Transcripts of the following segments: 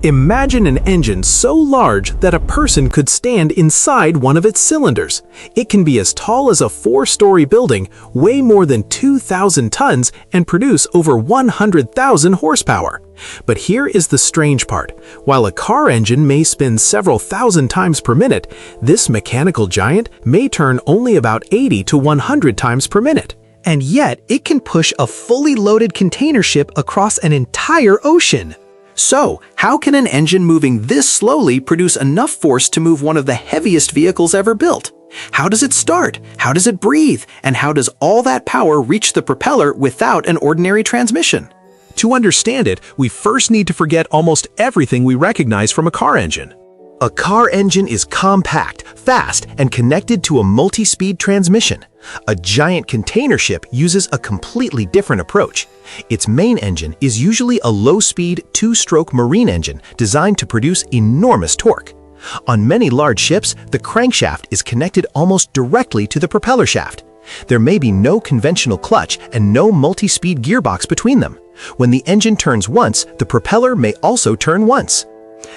Imagine an engine so large that a person could stand inside one of its cylinders. It can be as tall as a 4-story building, weigh more than 2,000 tons, and produce over 100,000 horsepower. But here is the strange part. While a car engine may spin several thousand times per minute, this mechanical giant may turn only about 80 to 100 times per minute. And yet, it can push a fully loaded container ship across an entire ocean. So, how can an engine moving this slowly produce enough force to move one of the heaviest vehicles ever built? How does it start? How does it breathe? And how does all that power reach the propeller without an ordinary transmission? To understand it, we first need to forget almost everything we recognize from a car engine. A car engine is compact, fast, and connected to a multi-speed transmission. A giant container ship uses a completely different approach. Its main engine is usually a low-speed, 2-stroke marine engine designed to produce enormous torque. On many large ships, the crankshaft is connected almost directly to the propeller shaft. There may be no conventional clutch and no multi-speed gearbox between them. When the engine turns once, the propeller may also turn once.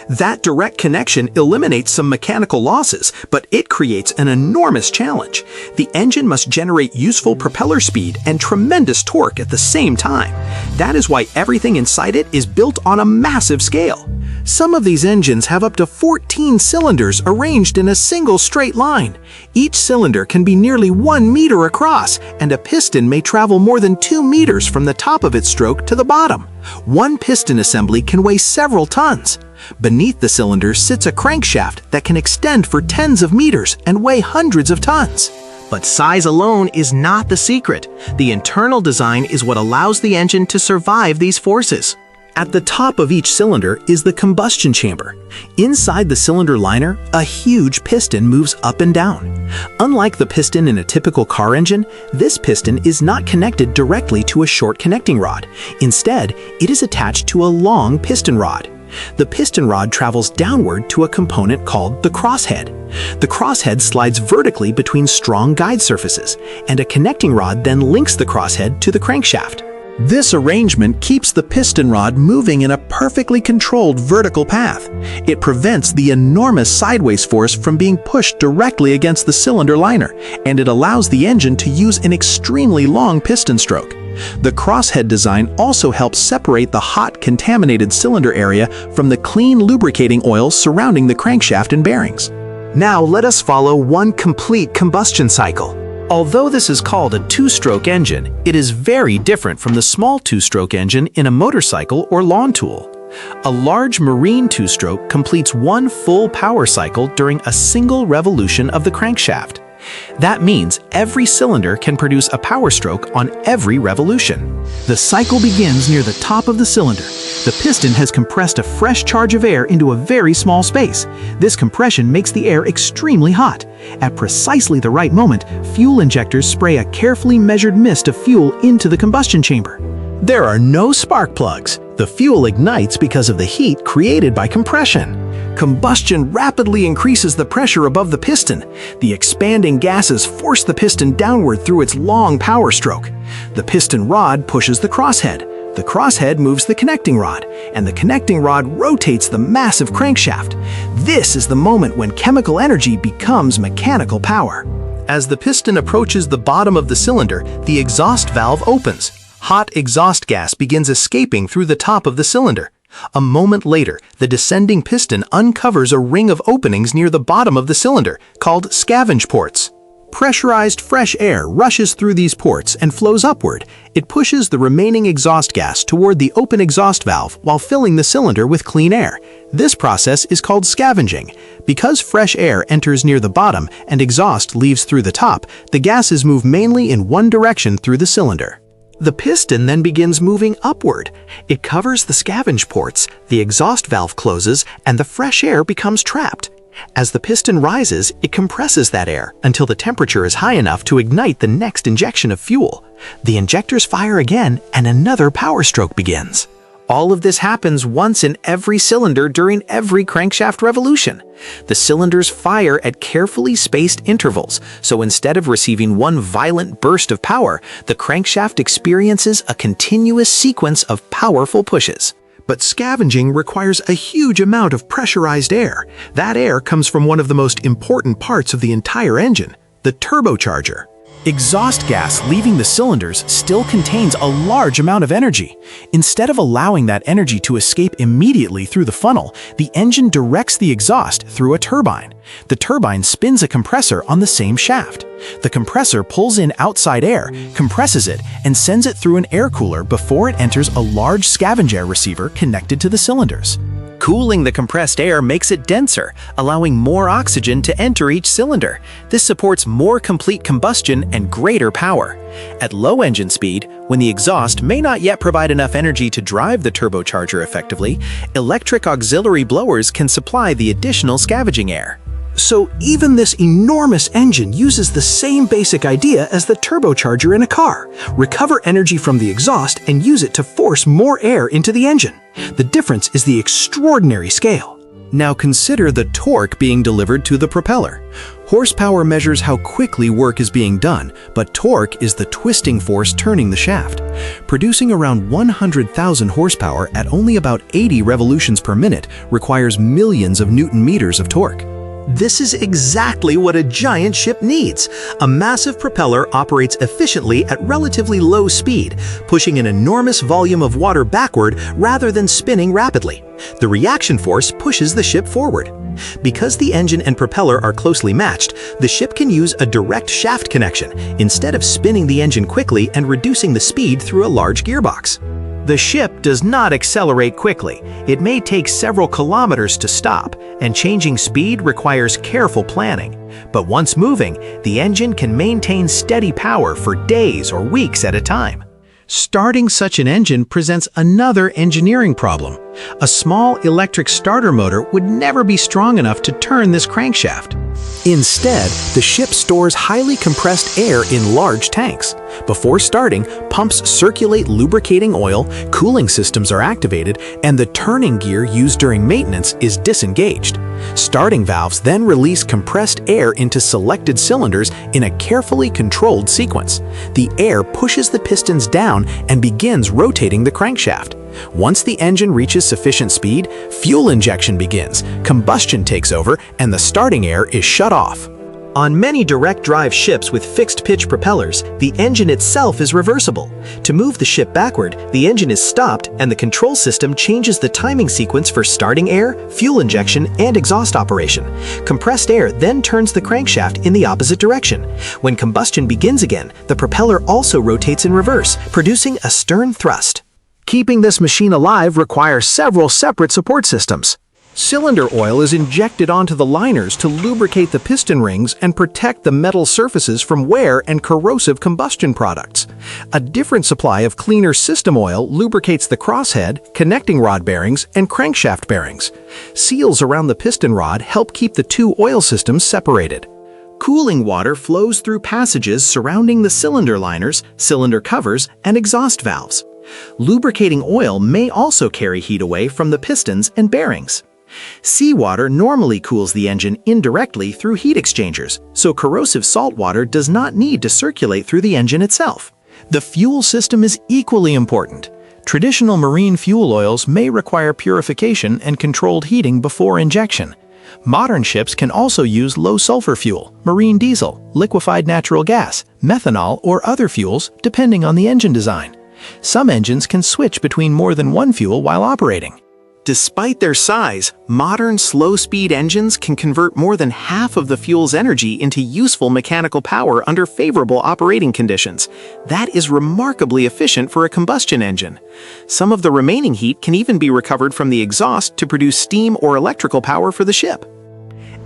That direct connection eliminates some mechanical losses, but it creates an enormous challenge. The engine must generate useful propeller speed and tremendous torque at the same time. That is why everything inside it is built on a massive scale. Some of these engines have up to 14 cylinders arranged in a single straight line. Each cylinder can be nearly 1 meter across, and a piston may travel more than 2 meters from the top of its stroke to the bottom. One piston assembly can weigh several tons. Beneath the cylinder sits a crankshaft that can extend for tens of meters and weigh hundreds of tons. But size alone is not the secret. The internal design is what allows the engine to survive these forces. At the top of each cylinder is the combustion chamber. Inside the cylinder liner, a huge piston moves up and down. Unlike the piston in a typical car engine, this piston is not connected directly to a short connecting rod. Instead, it is attached to a long piston rod. The piston rod travels downward to a component called the crosshead. The crosshead slides vertically between strong guide surfaces, and a connecting rod then links the crosshead to the crankshaft. This arrangement keeps the piston rod moving in a perfectly controlled vertical path. It prevents the enormous sideways force from being pushed directly against the cylinder liner, and it allows the engine to use an extremely long piston stroke. The crosshead design also helps separate the hot, contaminated cylinder area from the clean lubricating oil surrounding the crankshaft and bearings. Now let us follow one complete combustion cycle. Although this is called a 2-stroke engine, it is very different from the small 2-stroke engine in a motorcycle or lawn tool. A large marine 2-stroke completes one full power cycle during a single revolution of the crankshaft. That means every cylinder can produce a power stroke on every revolution. The cycle begins near the top of the cylinder. The piston has compressed a fresh charge of air into a very small space. This compression makes the air extremely hot. At precisely the right moment, fuel injectors spray a carefully measured mist of fuel into the combustion chamber. There are no spark plugs. The fuel ignites because of the heat created by compression. Combustion rapidly increases the pressure above the piston. The expanding gases force the piston downward through its long power stroke. The piston rod pushes the crosshead. The crosshead moves the connecting rod, and the connecting rod rotates the massive crankshaft. This is the moment when chemical energy becomes mechanical power. As the piston approaches the bottom of the cylinder, the exhaust valve opens. Hot exhaust gas begins escaping through the top of the cylinder. A moment later, the descending piston uncovers a ring of openings near the bottom of the cylinder, called scavenge ports. Pressurized fresh air rushes through these ports and flows upward. It pushes the remaining exhaust gas toward the open exhaust valve while filling the cylinder with clean air. This process is called scavenging. Because fresh air enters near the bottom and exhaust leaves through the top, the gases move mainly in one direction through the cylinder. The piston then begins moving upward. It covers the scavenge ports, the exhaust valve closes, and the fresh air becomes trapped. As the piston rises, it compresses that air until the temperature is high enough to ignite the next injection of fuel. The injectors fire again, and another power stroke begins. All of this happens once in every cylinder during every crankshaft revolution. The cylinders fire at carefully spaced intervals, so instead of receiving one violent burst of power, the crankshaft experiences a continuous sequence of powerful pushes. But scavenging requires a huge amount of pressurized air. That air comes from one of the most important parts of the entire engine, the turbocharger. Exhaust gas leaving the cylinders still contains a large amount of energy. Instead of allowing that energy to escape immediately through the funnel, the engine directs the exhaust through a turbine. The turbine spins a compressor on the same shaft. The compressor pulls in outside air, compresses it, and sends it through an air cooler before it enters a large scavenge air receiver connected to the cylinders. Cooling the compressed air makes it denser, allowing more oxygen to enter each cylinder. This supports more complete combustion and greater power. At low engine speed, when the exhaust may not yet provide enough energy to drive the turbocharger effectively, electric auxiliary blowers can supply the additional scavenging air. So even this enormous engine uses the same basic idea as the turbocharger in a car. Recover energy from the exhaust and use it to force more air into the engine. The difference is the extraordinary scale. Now consider the torque being delivered to the propeller. Horsepower measures how quickly work is being done, but torque is the twisting force turning the shaft. Producing around 100,000 horsepower at only about 80 revolutions per minute requires millions of Newton meters of torque. This is exactly what a giant ship needs. A massive propeller operates efficiently at relatively low speed, pushing an enormous volume of water backward rather than spinning rapidly. The reaction force pushes the ship forward. Because the engine and propeller are closely matched, the ship can use a direct shaft connection instead of spinning the engine quickly and reducing the speed through a large gearbox. The ship does not accelerate quickly. It may take several kilometers to stop, and changing speed requires careful planning. But once moving, the engine can maintain steady power for days or weeks at a time. Starting such an engine presents another engineering problem. A small electric starter motor would never be strong enough to turn this crankshaft. Instead, the ship stores highly compressed air in large tanks. Before starting, pumps circulate lubricating oil, cooling systems are activated, and the turning gear used during maintenance is disengaged. Starting valves then release compressed air into selected cylinders in a carefully controlled sequence. The air pushes the pistons down and begins rotating the crankshaft. Once the engine reaches sufficient speed, fuel injection begins, combustion takes over, and the starting air is shut off. On many direct drive ships with fixed pitch propellers, the engine itself is reversible. To move the ship backward, the engine is stopped and the control system changes the timing sequence for starting air, fuel injection, and exhaust operation. Compressed air then turns the crankshaft in the opposite direction. When combustion begins again, the propeller also rotates in reverse, producing a stern thrust. Keeping this machine alive requires several separate support systems. Cylinder oil is injected onto the liners to lubricate the piston rings and protect the metal surfaces from wear and corrosive combustion products. A different supply of cleaner system oil lubricates the crosshead, connecting rod bearings, and crankshaft bearings. Seals around the piston rod help keep the two oil systems separated. Cooling water flows through passages surrounding the cylinder liners, cylinder covers, and exhaust valves. Lubricating oil may also carry heat away from the pistons and bearings. Seawater normally cools the engine indirectly through heat exchangers, so corrosive salt water does not need to circulate through the engine itself. The fuel system is equally important. Traditional marine fuel oils may require purification and controlled heating before injection. Modern ships can also use low-sulfur fuel, marine diesel, liquefied natural gas, methanol, or other fuels, depending on the engine design. Some engines can switch between more than one fuel while operating. Despite their size, modern slow-speed engines can convert more than half of the fuel's energy into useful mechanical power under favorable operating conditions. That is remarkably efficient for a combustion engine. Some of the remaining heat can even be recovered from the exhaust to produce steam or electrical power for the ship.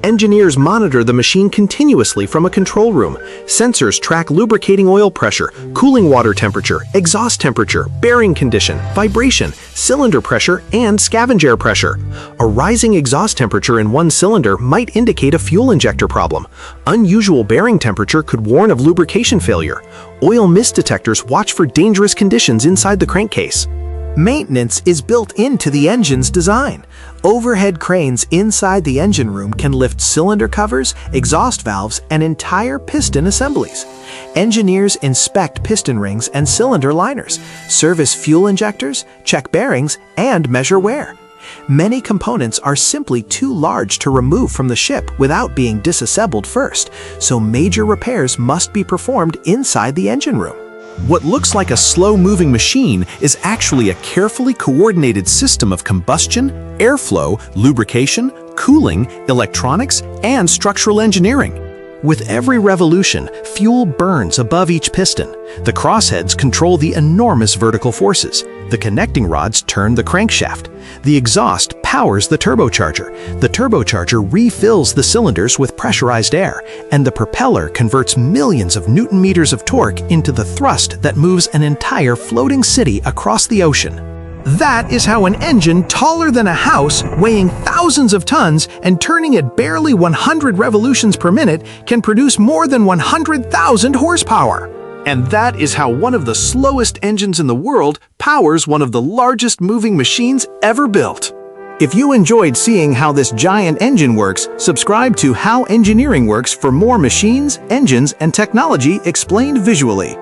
Engineers monitor the machine continuously from a control room. Sensors track lubricating oil pressure, cooling water temperature, exhaust temperature, bearing condition, vibration, cylinder pressure, and scavenge air pressure. A rising exhaust temperature in one cylinder might indicate a fuel injector problem. Unusual bearing temperature could warn of lubrication failure. Oil mist detectors watch for dangerous conditions inside the crankcase. Maintenance is built into the engine's design. Overhead cranes inside the engine room can lift cylinder covers, exhaust valves, and entire piston assemblies. Engineers inspect piston rings and cylinder liners, service fuel injectors, check bearings, and measure wear. Many components are simply too large to remove from the ship without being disassembled first, so major repairs must be performed inside the engine room. What looks like a slow-moving machine is actually a carefully coordinated system of combustion, airflow, lubrication, cooling, electronics, and structural engineering. With every revolution, fuel burns above each piston. The crossheads control the enormous vertical forces. The connecting rods turn the crankshaft. The exhaust powers the turbocharger. The turbocharger refills the cylinders with pressurized air, and the propeller converts millions of newton meters of torque into the thrust that moves an entire floating city across the ocean. That is how an engine taller than a house, weighing thousands of tons and turning at barely 100 revolutions per minute, can produce more than 100,000 horsepower. And that is how one of the slowest engines in the world powers one of the largest moving machines ever built. If you enjoyed seeing how this giant engine works, subscribe to How Engineering Works for more machines, engines, and technology explained visually.